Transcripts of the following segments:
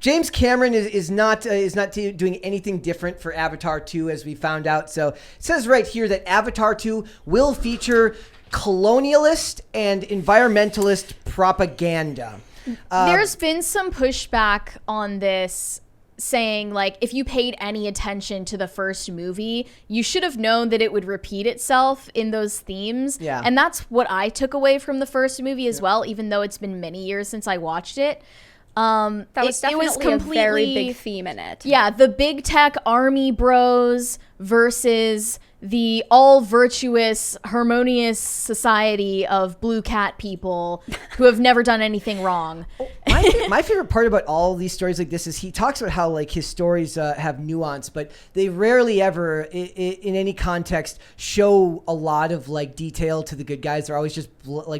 James Cameron is not doing anything different for Avatar 2, as we found out. So it says right here that Avatar 2 will feature colonialist and environmentalist propaganda. There's been some pushback on this, saying like, if you paid any attention to the first movie, you should have known that it would repeat itself in those themes. Yeah. And that's what I took away from the first movie as well, even though it's been many years since I watched it. That was definitely a very big theme in it. Yeah, the big tech army bros versus the all virtuous, harmonious society of blue cat people who have never done anything wrong. My favorite part about all these stories like this is he talks about how like his stories have nuance, but they rarely ever in any context show a lot of like detail to the good guys. They're always just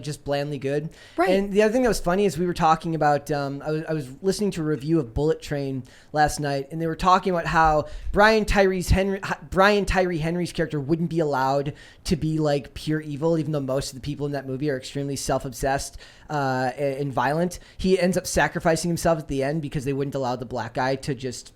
just blandly good. Right. And the other thing that was funny is we were talking about I was listening to a review of Bullet Train last night, and they were talking about how Brian Tyree Henry's character wouldn't be allowed to be like pure evil, even though most of the people in that movie are extremely self-obsessed and violent. He ends up sacrificing himself at the end because they wouldn't allow the black guy to just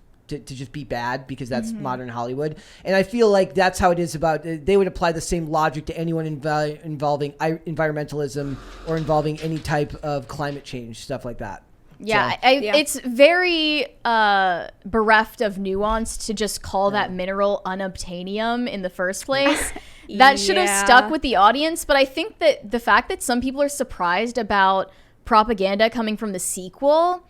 be bad, because that's modern Hollywood. And I feel like that's how it is about, they would apply the same logic to anyone involving environmentalism or involving any type of climate change, stuff like that. Yeah, So, it's very bereft of nuance to just call that mineral unobtainium in the first place. That should have stuck with the audience. But I think that the fact that some people are surprised about propaganda coming from the sequel,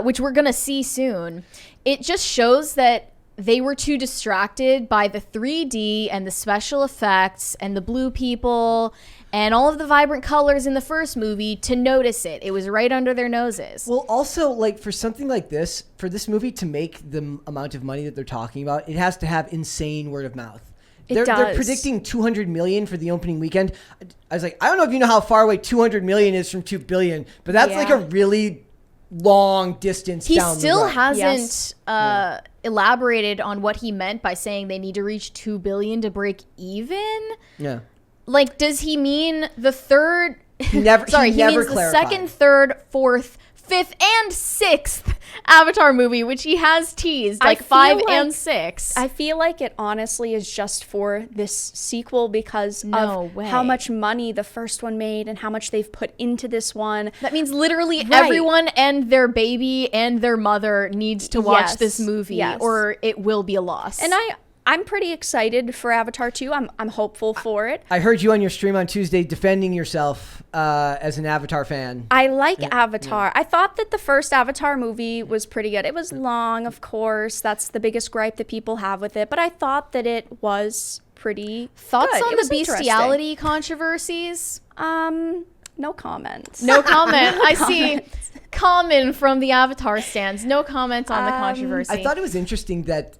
which we're going to see soon, it just shows that they were too distracted by the 3D and the special effects and the blue people and all of the vibrant colors in the first movie to notice it. It was right under their noses. Well, also, like, for something like this, for this movie to make the amount of money that they're talking about, it has to have insane word of mouth. They're predicting 200 million for the opening weekend. I was like, I don't know if you know how far away 200 million is from 2 billion, but that's like a really long distance down the road. He still hasn't elaborated on what he meant by saying they need to reach 2 billion to break even. Yeah. Like, does he mean the third? He never Sorry, he means clarified. the second, third, fourth, fifth, and sixth Avatar movie, which he has teased, like 5 and 6. I feel like it honestly is just for this sequel because of how much money the first one made and how much they've put into this one. That means literally everyone and their baby and their mother needs to watch this movie, or it will be a loss. And I'm pretty excited for Avatar 2. I'm hopeful for it. I heard you on your stream on Tuesday defending yourself as an Avatar fan. I like Avatar. Yeah. I thought that the first Avatar movie was pretty good. It was long, of course. That's the biggest gripe that people have with it. But I thought that it was pretty Thoughts good. on the bestiality controversies? No comment. No comment. I see common from the Avatar stands. No comment on the controversy. I thought it was interesting that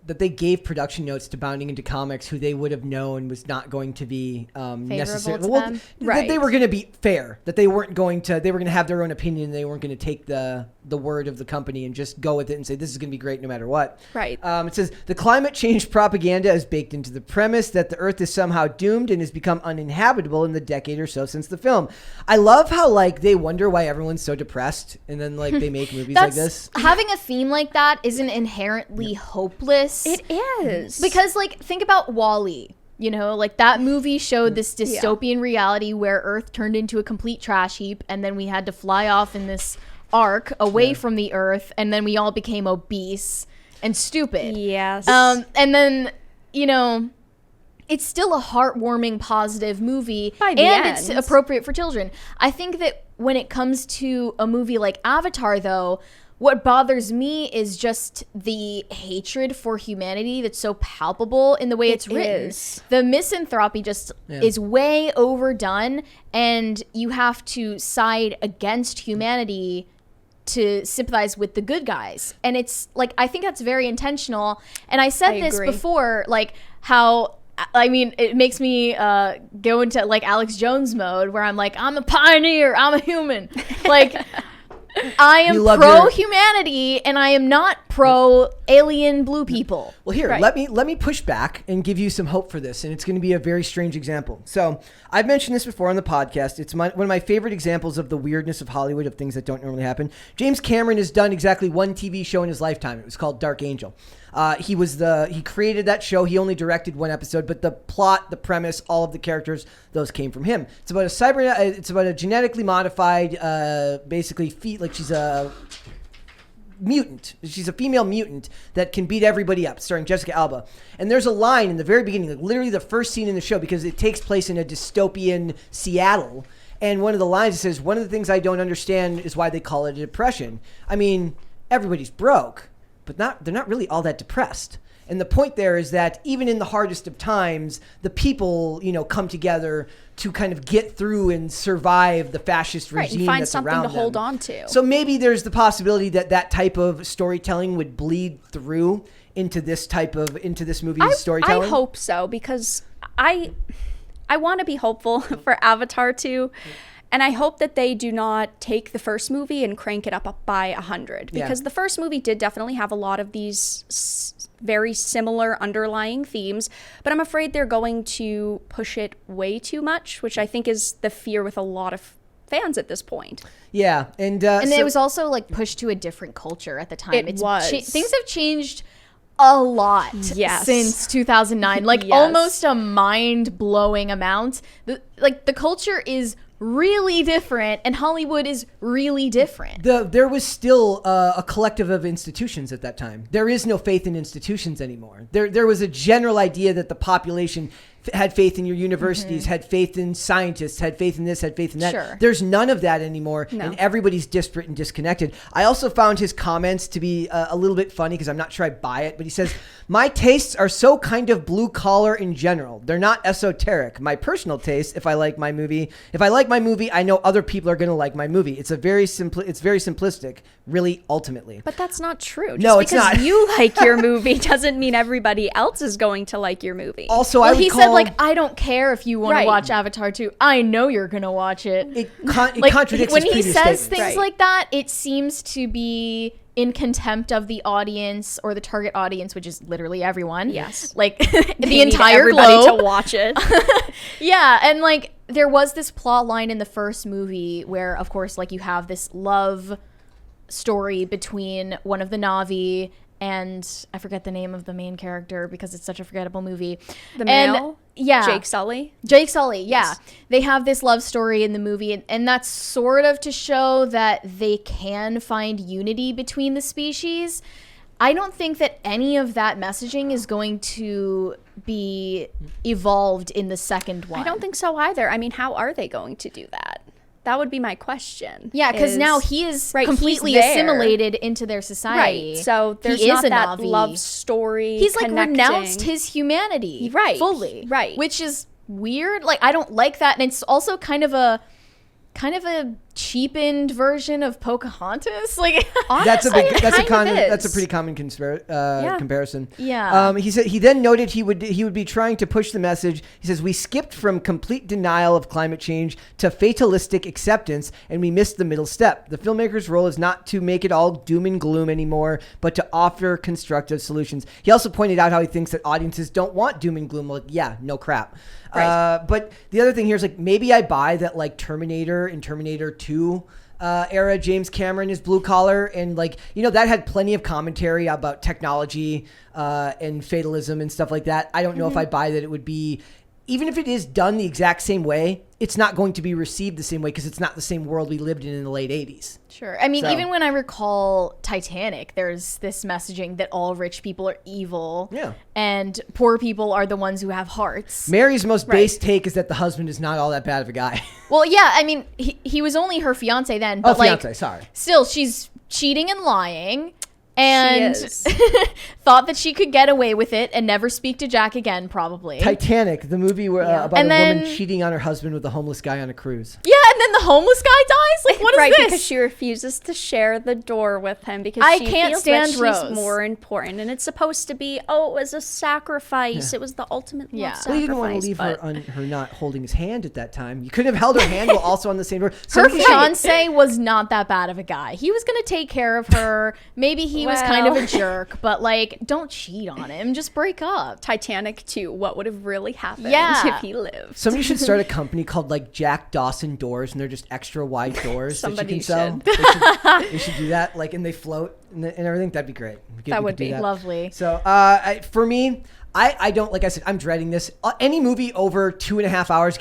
they gave production notes to Bounding Into Comics, who they would have known was not going to be necessarily that they were going to be fair, that they were going to have their own opinion. They weren't going to take the word of the company and just go with it and say this is going to be great no matter what. Right. It says the climate change propaganda is baked into the premise that the Earth is somehow doomed and has become uninhabitable in the decade or so since the film. I love how like they wonder why everyone's so depressed, and then like they make movies like this. Having a theme like that isn't inherently hopeless. It is. Because like think about WALL-E. You know, like that movie showed this dystopian reality where Earth turned into a complete trash heap, and then we had to fly off in this arc away from the Earth, and then we all became obese and stupid. Yes. And then, you know, it's still a heartwarming, positive movie, and it's appropriate for children. I think that when it comes to a movie like Avatar, though, what bothers me is just the hatred for humanity that's so palpable in the way it's written. The misanthropy just is way overdone, and you have to side against humanity to sympathize with the good guys. And it's like, I think that's very intentional. And I said this before, like how, I mean, it makes me go into like Alex Jones mode where I'm like, I'm a pioneer, I'm a human. Like, I am pro-humanity and I am not pro alien blue people. Well, here, let me push back and give you some hope for this, and it's going to be a very strange example. So I've mentioned this before on the podcast. It's one of my favorite examples of the weirdness of Hollywood, of things that don't normally happen. James Cameron has done exactly one TV show in his lifetime. It was called Dark Angel. He created that show. He only directed one episode, but the plot, the premise, all of the characters, those came from him. It's about a genetically modified, basically she's a mutant. She's a female mutant that can beat everybody up, starring Jessica Alba. And there's a line in the very beginning, like literally the first scene in the show, because it takes place in a dystopian Seattle. And one of the lines says, "One of the things I don't understand is why they call it a depression." I mean, everybody's broke, but they're not really all that depressed. And the point there is that even in the hardest of times, the people, come together to kind of get through and survive the fascist regime and find that's something around to them. hold on to. So maybe there's the possibility that type of storytelling would bleed through into this movie's storytelling. I hope so, because I want to be hopeful for Avatar 2. And I hope that they do not take the first movie and crank it up by 100. Because the first movie did definitely have a lot of these very similar underlying themes. But I'm afraid they're going to push it way too much, which I think is the fear with a lot of fans at this point. Yeah. And it was also like pushed to a different culture at the time. It was. Things have changed a lot since 2009. Like almost a mind-blowing amount. The culture is really different, and Hollywood is really different. There was still a collective of institutions at that time. There is no faith in institutions anymore. There was a general idea that the population had faith in your universities, had faith in scientists, had faith in this, had faith in that. Sure. There's none of that anymore, and everybody's disparate and disconnected. I also found his comments to be a little bit funny, because I'm not sure I buy it, but he says, "My tastes are so kind of blue collar in general. They're not esoteric. My personal taste, if I like my movie, I know other people are going to like my movie. It's very simplistic, really, ultimately." But that's not true. No, it's not. Because you like your movie doesn't mean everybody else is going to like your movie. Also, he said, I don't care if you want to watch Avatar 2. I know you're going to watch it. It contradicts when his he previous says statements. things like that, it seems to be in contempt of the audience, or the target audience, which is literally everyone. Yes. The entire everybody globe to watch it. Yeah, and there was this plot line in the first movie where, of course, you have this love story between one of the Na'vi and I forget the name of the main character because it's such a forgettable movie. The male? Yeah. Jake Sully? Jake Sully, yeah. Yes. They have this love story in the movie, and that's sort of to show that they can find unity between the species. I don't think that any of that messaging is going to be evolved in the second one. I don't think so either. I mean, how are they going to do that? That would be my question. Yeah, because now he is completely assimilated into their society. Right. So there's not that love story. He's renounced his humanity. Right. Fully. Right. Which is weird. I don't like that. And it's also kind of a cheapened version of Pocahontas. Honestly, that's a pretty common comparison. Yeah. He said he then noted he would be trying to push the message. He says, "We skipped from complete denial of climate change to fatalistic acceptance, and we missed the middle step. The filmmaker's role is not to make it all doom and gloom anymore, but to offer constructive solutions." He also pointed out how he thinks that audiences don't want doom and gloom. No crap. Right. But the other thing here is maybe I buy that Terminator and Terminator 2 era James Cameron is blue collar, and that had plenty of commentary about technology and fatalism and stuff like that. I don't know if I buy that it would be, even if it is done the exact same way, it's not going to be received the same way because it's not the same world we lived in the late 80s. Sure. I mean, even when I recall Titanic, there's this messaging that all rich people are evil. Yeah. And poor people are the ones who have hearts. Mary's most base take is that the husband is not all that bad of a guy. Well, yeah. I mean, he was only her fiance then. But fiance, sorry. Still, she's cheating and lying. And thought that she could get away with it and never speak to Jack again, probably. Titanic, the movie about a woman cheating on her husband with a homeless guy on a cruise. Yeah, and then the homeless guy dies? What is this? Because she refuses to share the door with him because she can't feels stand that Rose. She's more important. And it's supposed to be, it was a sacrifice. Yeah. It was the ultimate love sacrifice. Well, you didn't want to leave her not holding his hand at that time. You couldn't have held her hand while also on the same door. Her fiance was not that bad of a guy. He was going to take care of her. Maybe he he was kind of a jerk, but like, don't cheat on him. Just break up. Titanic 2, what would have really happened if he lived? Somebody should start a company called like Jack Dawson Doors, and they're just extra wide doors that you can sell. They should do that, like, and they float and everything. That'd be great. That would be lovely. So for me, I don't, like I said, I'm dreading this. Any movie over 2.5 hours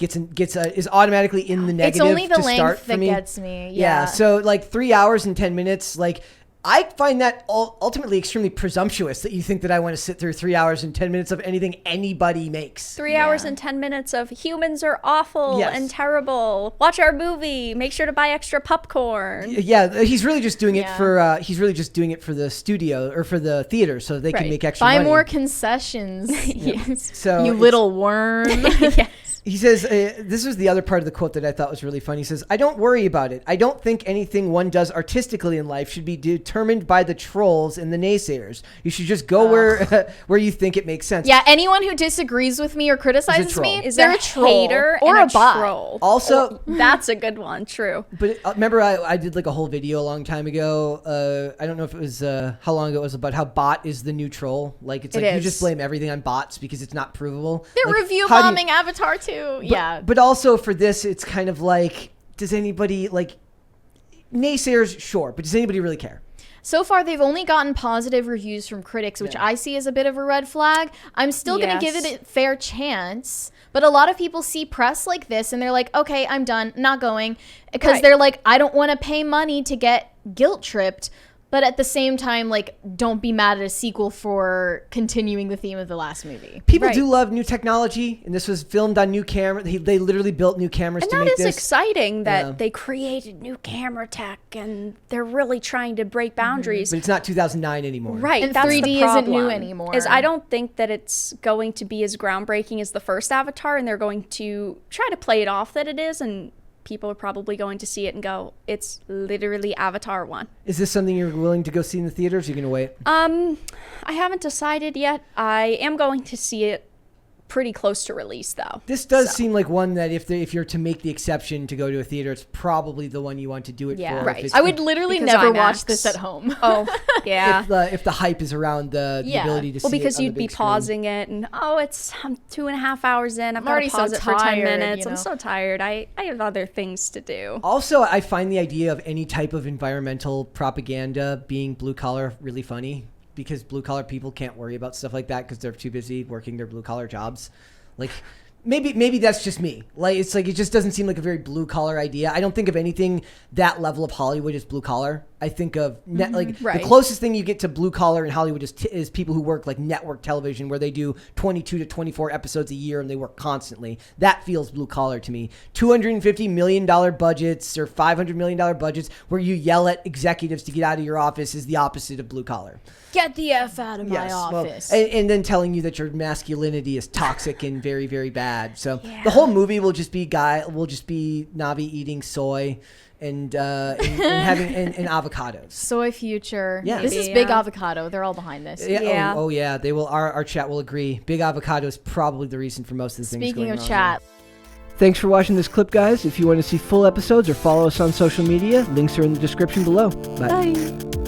is automatically in the negative. It's only the to start length for that me. gets me. Yeah. So like 3 hours and 10 minutes, like, I find that ultimately extremely presumptuous that you think that I want to sit through 3 hours and 10 minutes of anything anybody makes. 3 hours and 10 minutes of humans are awful and terrible. Watch our movie. Make sure to buy extra popcorn. Yeah, he's really just doing it for the studio or for the theater so they can make extra money. Buy more concessions. Yes. So you little worm. Yes. He says, this was the other part of the quote that I thought was really funny. He says, I don't worry about it. I don't think anything one does artistically in life should be determined by the trolls and the naysayers. You should just go where you think it makes sense. Yeah, anyone who disagrees with me or criticizes me, they're a troll hater or and a bot. troll. Also, that's a good one. True. But remember, I did like a whole video a long time ago. I don't know if it was how long ago it was about how bot is the new troll. Like, it's like you just blame everything on bots because it's not provable. They're like, review bombing Avatar too. But also for this, it's kind of like, does anybody, like, naysayers, sure, but does anybody really care? So far, they've only gotten positive reviews from critics, which I see as a bit of a red flag. I'm still going to give it a fair chance. But a lot of people see press like this and they're like, okay, I'm done, not going. Because they're like, I don't want to pay money to get guilt tripped. But at the same time, like, don't be mad at a sequel for continuing the theme of the last movie. People do love new technology, and this was filmed on new camera. They literally built new cameras to make this. And that is exciting that they created new camera tech, and they're really trying to break boundaries. But it's not 2009 anymore. Right, and that's 3D the problem, isn't new anymore. I don't think that it's going to be as groundbreaking as the first Avatar, and they're going to try to play it off that it is, and people are probably going to see it and go, it's literally Avatar 1. Is this something you're willing to go see in the theaters? Or are you going to wait? I haven't decided yet. I am going to see it pretty close to release, though. This does seem like one that if you're to make the exception to go to a theater, it's probably the one you want to do it for. Right. I would literally never watch this at home. Oh, yeah. if the hype is around the ability to see it. Well, because on you'd the be big screen. pausing it, and I'm 2.5 hours in. I'm already pause so it for 10 tired, minutes. you know? I'm so tired. I have other things to do. Also, I find the idea of any type of environmental propaganda being blue collar really funny, because blue collar people can't worry about stuff like that because they're too busy working their blue collar jobs. Like, maybe that's just me. Like, it's like, it just doesn't seem like a very blue collar idea. I don't think of anything that level of Hollywood as blue collar. I think of the closest thing you get to blue collar in Hollywood is people who work like network television, where they do 22 to 24 episodes a year and they work constantly. That feels blue collar to me. $250 million budgets or $500 million budgets where you yell at executives to get out of your office is the opposite of blue collar. Get the F out of my office. Well, and then telling you that your masculinity is toxic and very, very bad. So the whole movie will just be Na'vi eating soy and having and avocados. Soy future. Yeah. This is Big Avocado. They're all behind this. Yeah. Oh yeah. They will. Our chat will agree. Big Avocado is probably the reason for most of the things going on. Speaking of chat. Thanks for watching this clip, guys. If you want to see full episodes or follow us on social media, links are in the description below. Bye.